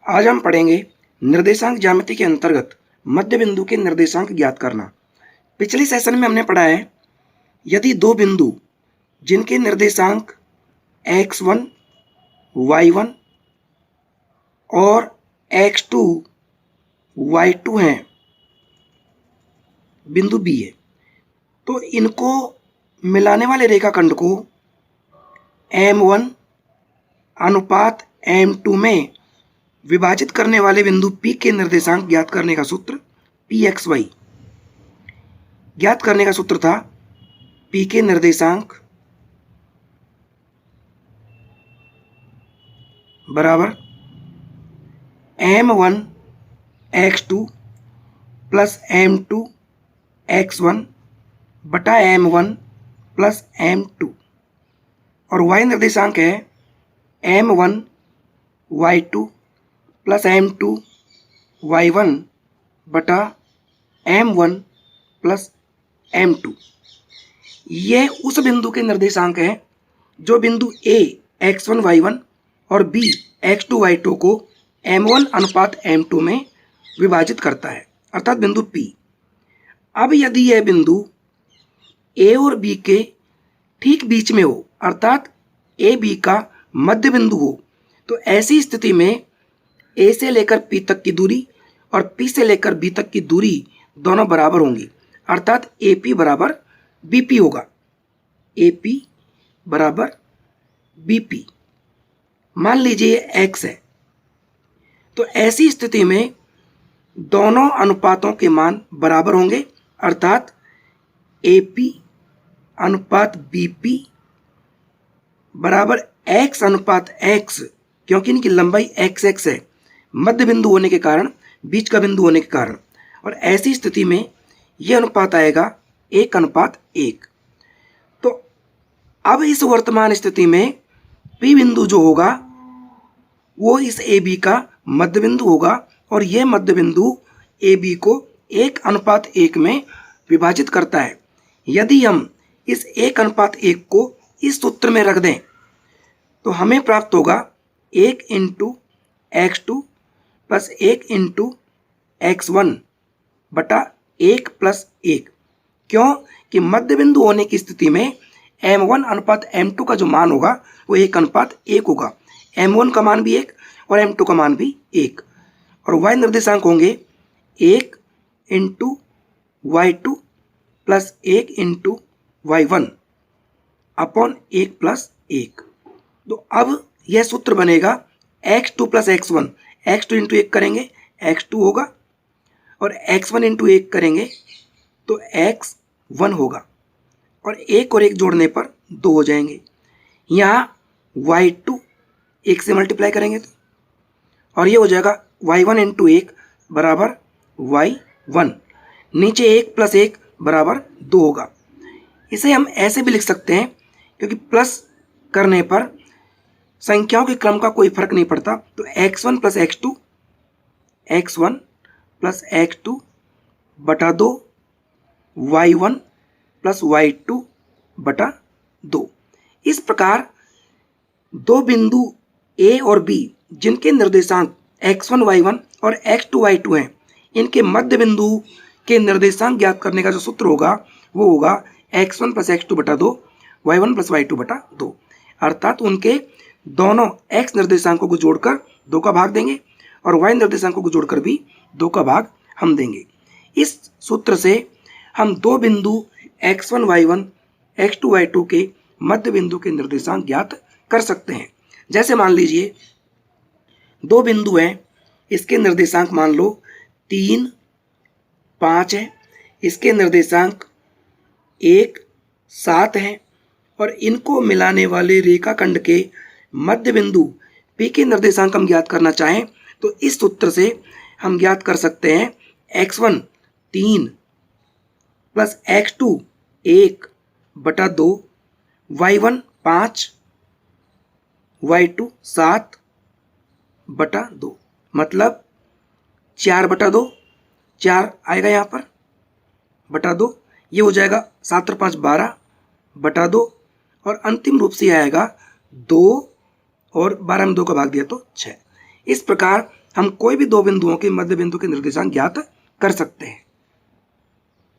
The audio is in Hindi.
आज हम पढ़ेंगे निर्देशांक ज्यामिति के अंतर्गत मध्य बिंदु के निर्देशांक ज्ञात करना। पिछले सेशन में हमने पढ़ा है यदि दो बिंदु जिनके निर्देशांक x1, y1 और x2, y2 हैं, बिंदु B है, तो इनको मिलाने वाले रेखाखंड को M1 अनुपात M2 में विभाजित करने वाले बिंदु P के निर्देशांक ज्ञात करने का सूत्र Pxy ज्ञात करने का सूत्र था P के निर्देशांक बराबर M1 x2 plus M2 x1 बटा M1 प्लस M2 और y निर्देशांक है M1 y2 plus M2 y1 बटा M1 प्लस M2। यह उस बिंदु के निर्देशांक है जो बिंदु A x1 y1 और B x2 y2 को M1 अनुपात M2 में विभाजित करता है, अर्थात बिंदु P। अब यदि यह बिंदु A और B के ठीक बीच में हो, अर्थात A B का मध्य बिंदु हो, तो ऐसी स्थिति में A से लेकर P तक की दूरी और P से लेकर B तक की दूरी दोनों बराबर होंगी, अर्थात AP बराबर BP होगा। AP बराबर BP। मान लीजिए X है, तो ऐसी स्थिति में दोनों अनुपातों के मान बराबर होंगे, अर्थात AP अनुपात BP बराबर X अनुपात X, क्योंकि इनकी लंबाई XX है, मध्य बिंदु होने के कारण, बीच का बिंदु होने के कारण। और ऐसी स्थिति में यह अनुपात आएगा 1:1। तो अब इस वर्तमान स्थिति में P बिंदु जो होगा वो इस AB का मध्य बिंदु होगा और यह मध्य बिंदु AB को 1:1 में विभाजित करता है। यदि हम इस 1:1 को इस सूत्र में रख दें तो हमें प्राप्त होगा 1 × x2 प्लस 1 × x1 बटा 1 + 1। क्यों कि मध्य बिंदु होने की स्थिति में M1 अनुपात M2 का जो मान होगा वो 1:1 होगा। M1 का मान भी 1 और M2 का मान भी 1 और y निर्देशांक होंगे 1 × y2 प्लस 1 × y1 अपॉन 1 + 1। तो अब यह सूत्र बनेगा x2 प्लस x1, x2 × 1 करेंगे x2 होगा और x1 × 1 करेंगे तो x1 होगा और 1 और 1 जोड़ने पर 2 हो जाएंगे। यहाँ y2 1 से मल्टीप्लाई करेंगे तो और ये हो जाएगा y1 × 1 बराबर y1, नीचे 1 + 1 बराबर 2 होगा। इसे हम ऐसे भी लिख सकते हैं क्योंकि प्लस करने पर संख्याओं के क्रम का कोई फर्क नहीं पड़ता, तो x1 + x2, x1 + x2 बटा 2, y1 + y2 बटा 2। इस प्रकार दो बिंदु A और B जिनके निर्देशांक x1 y1 और x2 y2 हैं, इनके मध्य बिंदु के निर्देशांक ज्ञात करने का जो सूत्र होगा वो होगा x1 + x2 बटा 2, y1 + y2 बटा 2, अर्थात उनके दोनों x निर्देशांकों को जोड़कर 2 का भाग देंगे और y निर्देशांकों को जोड़कर भी 2 का भाग हम देंगे। इस सूत्र से हम दो बिंदु x1 y1 x2 y2 के मध्य बिंदु के निर्देशांक ज्ञात कर सकते हैं। जैसे मान लीजिए दो बिंदु हैं, इसके निर्देशांक मान लो 3, 5 है, इसके निर्देशांक 1, 7 हैं और इनको मिलाने वाले रेखाखंड के मध्य बिंदु P के निर्देशांक हम ज्ञात करना चाहें तो इस सूत्र से हम ज्ञात कर सकते हैं x1 3 प्लस x2 1 बटा 2, y1 5, y2 7 बटा 2, मतलब 4 बटा 2, 4 आएगा यहाँ पर बटा 2, ये हो जाएगा 7 और 5 12 बटा 2 और अंतिम रूप से आएगा 2 और 12 में 2 का भाग दिया तो 6। इस प्रकार हम कोई भी दो बिंदुओं के मध्य बिंदु के निर्देशांक ज्ञात कर सकते हैं।